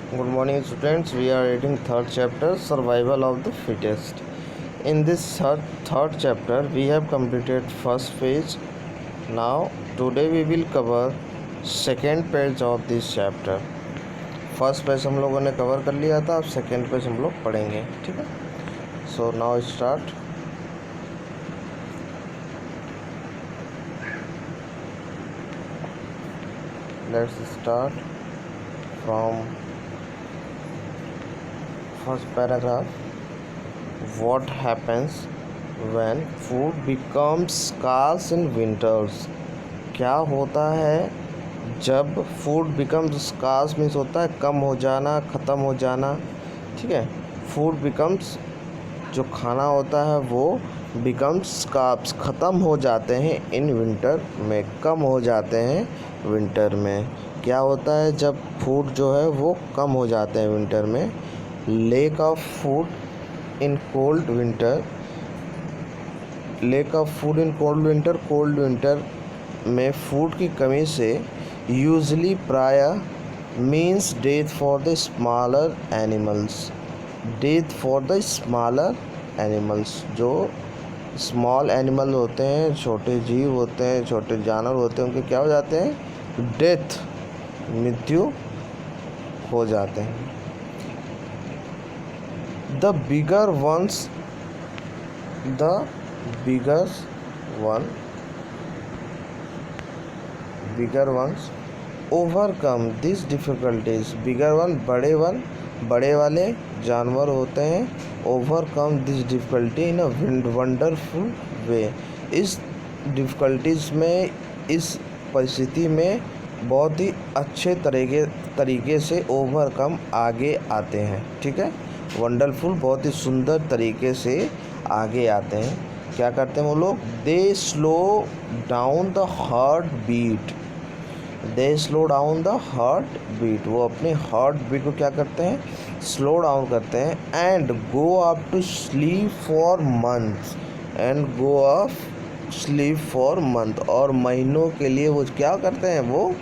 Good morning, students. We are reading third chapter, Survival of the Fittest. In this third chapter, we have completed first page. Now, today we will cover second page of this chapter. First page हम लोगों ने cover कर लिया था, अब second page हम लोग पढ़ेंगे, ठीक है. So now start. Let's start from first paragraph. What happens when food becomes scarce in winters? क्या होता है जब फूड बिकम्स स्कार्स मीन्स होता है कम हो जाना, ख़त्म हो जाना, ठीक है. फूड बिकम्स जो खाना होता है वो बिकम्स स्कार्स ख़त्म हो जाते हैं इन विंटर में, कम हो जाते हैं विंटर में. क्या होता है जब फूड जो है वो कम हो जाते हैं विंटर में? Lake of food in cold winter. Lake of food in cold winter. Cold winter में फूड की कमी से यूजली प्राय means death for the smaller animals. Death for the smaller animals. जो स्मॉल एनिमल होते हैं, छोटे जीव होते हैं, छोटे जानवर होते हैं, उनके क्या हो जाते हैं? डेथ, मृत्यु हो जाते हैं. The bigger ones overcome these difficulties. bigger one बड़े वाले जानवर होते हैं. overcome this difficulty in a wonderful way. इस डिफ़िकल्टीज़ में, इस परिस्थिति में बहुत ही अच्छे तरीके से ओवरकम आगे आते हैं, ठीक है. वंडरफुल बहुत ही सुंदर तरीके से आगे आते हैं. क्या करते हैं वो लोग? They slow down the heart beat. They slow down the heart beat. वो अपने हार्ट बीट को क्या करते हैं? स्लो डाउन करते हैं. And go up to sleep for months. And go up sleep for month. और महीनों के लिए वो क्या करते हैं? वो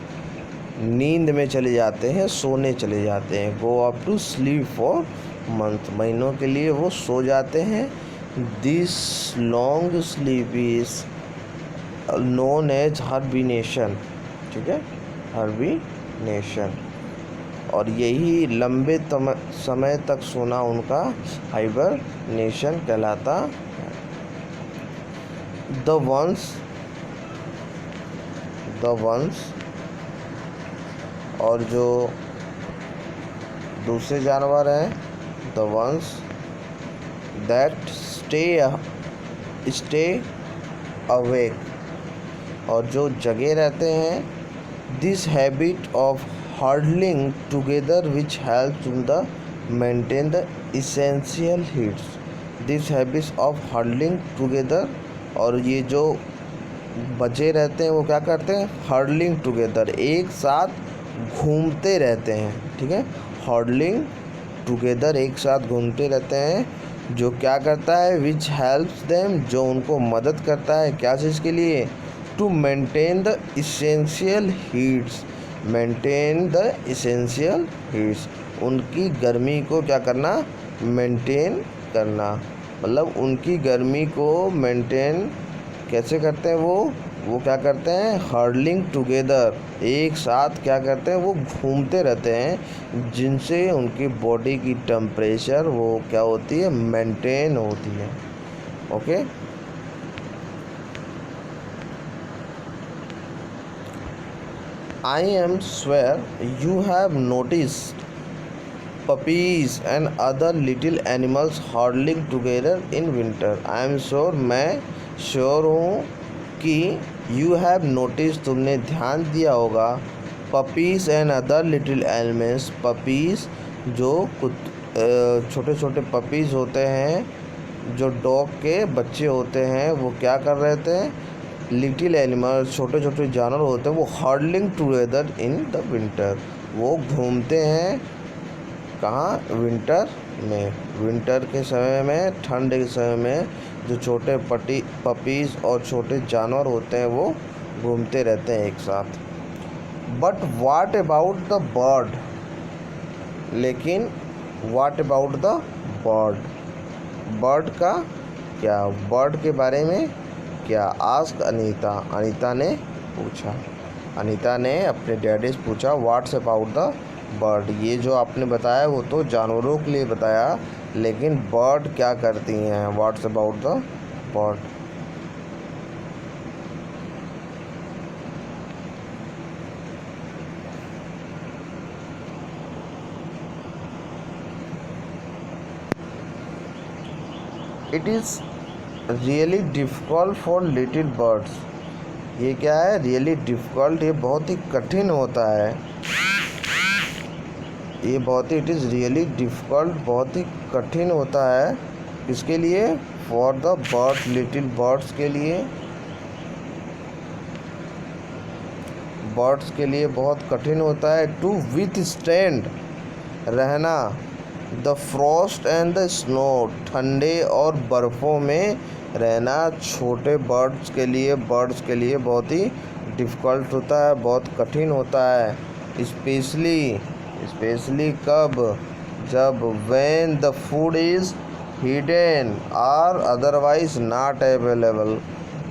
नींद में चले जाते हैं, सोने चले जाते हैं. Go up to sleep for month. महीनों के लिए वो सो जाते हैं. This long sleep is known as hibernation, ठीक है, हाइबरनेशन. और यही लंबे समय तक सोना उनका हाइबरनेशन कहलाता है. द वंस और जो दूसरे जानवर हैं, the ones that stay awake, और जो जगे रहते हैं. this habit of huddling together which helps in the maintain the essential heats. this habit of huddling together, और ये जो बचे रहते हैं वो क्या करते हैं? हर्डलिंग टुगेदर, एक साथ घूमते रहते हैं, ठीक है. हर्डलिंग टुगेदर, एक साथ घूमते रहते हैं. जो क्या करता है? विच हेल्प्स देम, जो उनको मदद करता है. क्या चीज़ के लिए? To maintain the essential heats. Maintain the essential heats. उनकी गर्मी को क्या करना? मेंटेन करना. मतलब उनकी गर्मी को मेंटेन कैसे करते हैं वो क्या करते हैं? हर्डलिंग टुगेदर, एक साथ क्या करते हैं? वो घूमते रहते हैं, जिनसे उनकी बॉडी की टेम्परेचर वो क्या होती है? मेंटेन होती है. Okay. I am sure you have noticed puppies and other little animals huddling together in winter. I am sure, मैं श्योर हूँ कि यू हैव नोटिस, तुमने ध्यान दिया होगा. Puppies and other little animals. Puppies जो छोटे छोटे पपीज़ होते हैं, जो डॉग के बच्चे होते हैं, वो क्या कर रहे थे? लिटिल एनिमल्स, छोटे छोटे जानवर होते हैं, वो hurdling together in the winter. वो घूमते हैं कहाँ? विंटर में. विंटर के समय में, ठंड के समय में जो छोटे पपीज़ और छोटे जानवर होते हैं वो घूमते रहते हैं एक साथ. But what about the bird? लेकिन what about the bird, bird का क्या, बर्ड के बारे में क्या, आस्क अनीता, अनीता ने पूछा, अनीता ने अपने डैडी से पूछा व्हाट्स अबाउट द बर्ड। ये जो आपने बताया वो तो जानवरों के लिए बताया, लेकिन बर्ड क्या करती हैं, what's about the bird. It is really difficult for little birds, ये क्या है, रियली डिफ़िकल्ट, ये बहुत ही कठिन होता है, ये बहुत ही, इट इज़ रियली डिफ़िकल्ट, बहुत ही कठिन होता है, किसके लिए, for the birds, little birds के लिए, बर्ड्स के लिए बहुत कठिन होता है, टू विथस्टैंड, रहना, the Frost and the snow, ठंडे और बर्फ़ों में रहना छोटे बर्ड्स के लिए, बर्ड्स के लिए बहुत ही डिफ़िकल्ट होता है, बहुत कठिन होता है, स्पेशली कब, जब when the food is hidden और अदरवाइज नॉट अवेलेबल,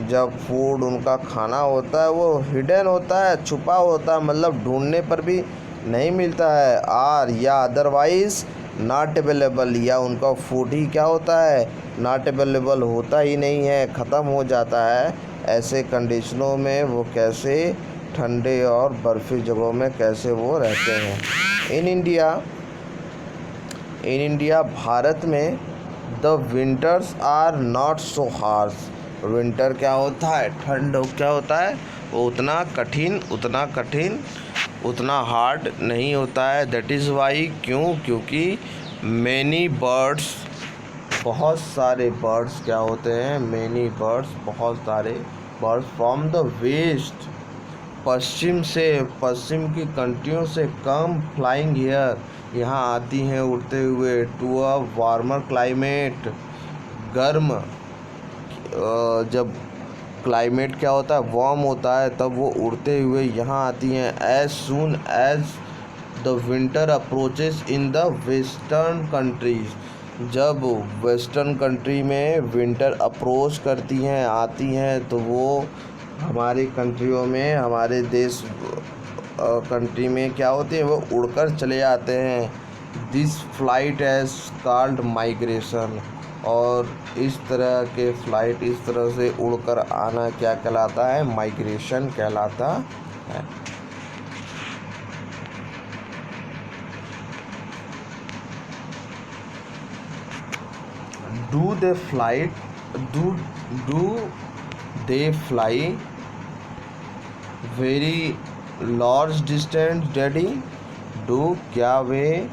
जब फूड उनका खाना होता है वो हिडन होता है, छुपा होता है, मतलब ढूंढने पर भी नहीं मिलता है, और या अदरवाइज नॉट अवेलेबल, या उनका फूड ही क्या होता है, नॉट अवेलेबल, होता ही नहीं है, ख़त्म हो जाता है, ऐसे कंडीशनों में वो कैसे ठंडे और बर्फ़ी जगहों में कैसे वो रहते हैं। इन इंडिया भारत में the winters are not so harsh, winter क्या होता है, ठंड क्या होता है, वो उतना कठिन उतना हार्ड नहीं होता है, दैट इज़ वाई, क्योंकि मैनी बर्ड्स, बहुत सारे बर्ड्स क्या होते हैं, मैनी बर्ड्स, बहुत सारे बर्ड्स फ्रॉम द वेस्ट, पश्चिम की कंट्रियों से कम फ्लाइंग हियर, यहाँ आती हैं उड़ते हुए, टू अ वार्मर क्लाइमेट, गर्म, जब क्लाइमेट क्या होता है, वार्म होता है, तब वो उड़ते हुए यहाँ आती हैं, as soon as the winter approaches in the western countries, जब वेस्टर्न कंट्री में विंटर अप्रोच करती हैं, आती हैं, तो वो हमारी कंट्रियों में, हमारे देश कंट्री में क्या होती है, वो उड़कर चले जाते हैं, this flight as called migration, और इस तरह के फ्लाइट, इस तरह से उड़कर आना क्या कहलाता है, माइग्रेशन कहलाता है। Do they fly very large distance daddy, do क्या वे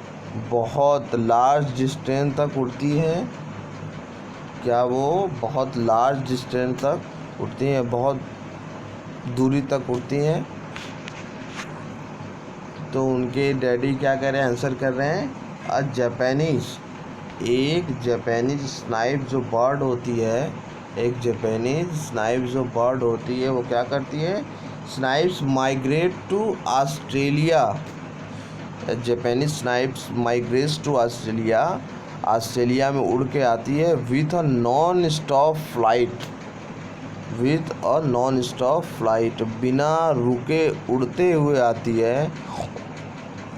बहुत लार्ज डिस्टेंस तक उड़ती हैं, क्या वो बहुत लार्ज डिस्टेंस तक उड़ती हैं, बहुत दूरी तक उड़ती हैं, तो उनके डैडी क्या कर रहे हैं, आंसर कर रहे हैं, अ जापानीज, एक जापानीज स्नाइप जो बर्ड होती है, एक जापानीज स्नाइप जो बर्ड होती है वो क्या करती है, snipes migrate to Australia, Japanese snipes migrates to Australia, Australia में उड़ के आती है, with a non stop flight, बिना रुके उड़ते हुए आती है,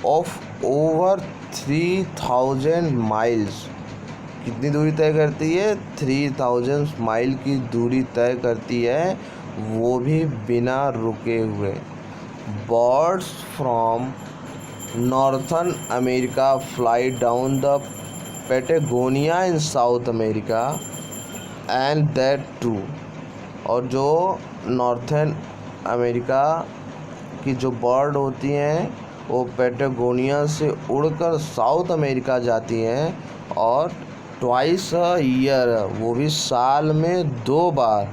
ऑफ ओवर 3000 माइल्स, कितनी दूरी तय करती है, 3000 माइल की दूरी तय करती है, वो भी बिना रुके हुए। Birds from northern America fly down the Patagonia in South America and that too, और जो नॉर्थन अमेरिका की जो बर्ड होती हैं वो पैटागोनिया से उड़कर साउथ अमेरिका जाती हैं, और ट्वाइस अ ईयर, वो भी साल में 2 बार,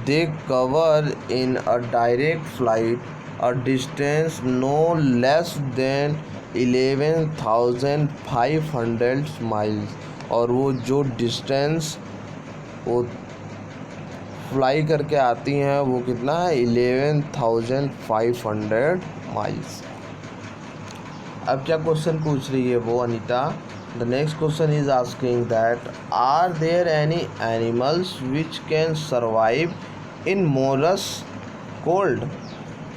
they cover in a direct flight a distance no less than 11,500 miles, और वो जो डिस्टेंस वो फ्लाई करके आती हैं वो कितना है, 11,500 माइल्स। अब क्या क्वेश्चन पूछ रही है वो Anita? The next question is asking that are there any animals which can survive in morass cold?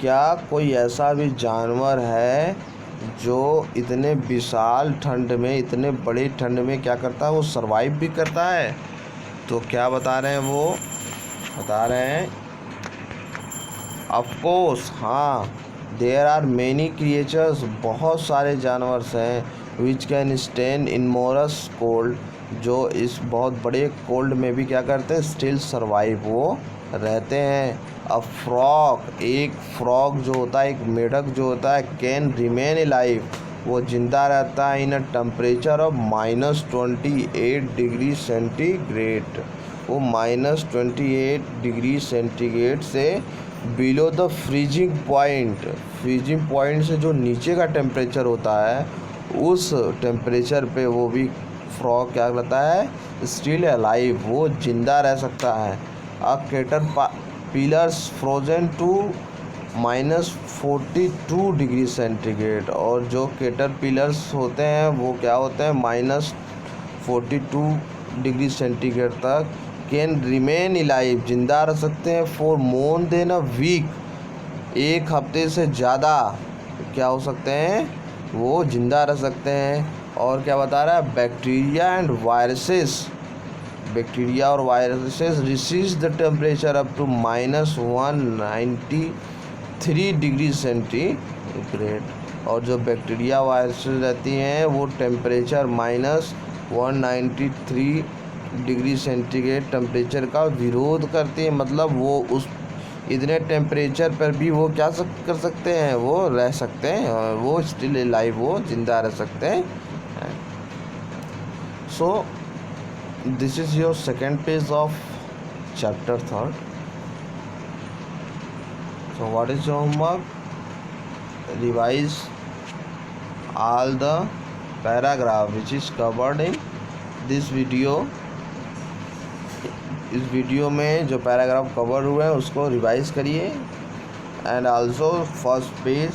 क्या कोई ऐसा भी जानवर है जो इतने विशाल ठंड में, इतने बड़े ठंड में क्या करता है, वो सर्वाइव भी करता है? तो क्या बता रहे हैं वो? बता रहे हैं ऑफ कोर्स, हाँ, देयर आर मेनी क्रिएचर्स, बहुत सारे जानवर हैं which can stand in morass cold, जो इस बहुत बड़े कोल्ड में भी क्या करते हैं, स्टिल सर्वाइव, वो रहते हैं। अ फ्रॉग, एक फ्रॉग जो होता है, एक मेढक जो होता है, कैन रिमेन अलाइव, वो जिंदा रहता है in a temperature of -28 degree centigrade, वो -28 डिग्री सेंटीग्रेड से बिलो द फ्रीजिंग पॉइंट से जो नीचे का टेम्परेचर होता है, उस टेम्परेचर पे वो भी फ्रॉग क्या रहता है, स्टिल अलाइव, वो जिंदा रह सकता है। A caterpillars frozen to -42 degree centigrade, और जो कैटरपिलर्स होते हैं वो क्या होते हैं, -42 डिग्री सेंटीग्रेड तक कैन रिमेन अलाइव, जिंदा रह सकते हैं, for more than a week, एक हफ्ते से ज़्यादा क्या हो सकते हैं, वो जिंदा रह सकते हैं। और क्या बता रहा है, बैक्टीरिया एंड वायरसेस, बैक्टीरिया और viruses receive the temperature up to -193 degree centigrade, और जो बैक्टीरिया वायरसेस रहती हैं वो टेम्परेचर -193 डिग्री सेंटीग्रेड टेम्परेचर का विरोध करती है, मतलब वो उस इतने टेम्परेचर पर भी वो क्या कर सकते हैं, वो रह सकते हैं, और वो स्टिल लाइव, वो जिंदा रह सकते हैं। So this is your second page of chapter 3rd. So what is your homework? Revise all the paragraph which is covered in this video. इस वीडियो में जो पैराग्राफ कवर हुए हैं उसको रिवाइज करिए, and also first page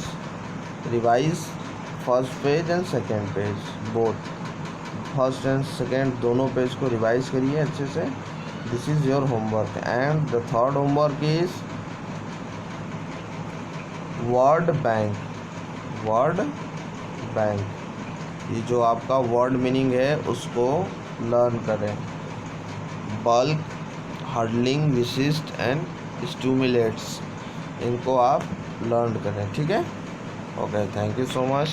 revise, first page and second page, both first and second दोनों page को revise करिए अच्छे से। This is your homework, and the third homework is word bank, ये जो आपका वर्ड मीनिंग है उसको लर्न करें। बल्क, हर्डलिंग, विशिष्ट एंड स्टिमुलेट्स, इनको आप लर्न करें, ठीक है? Okay, thank you so much.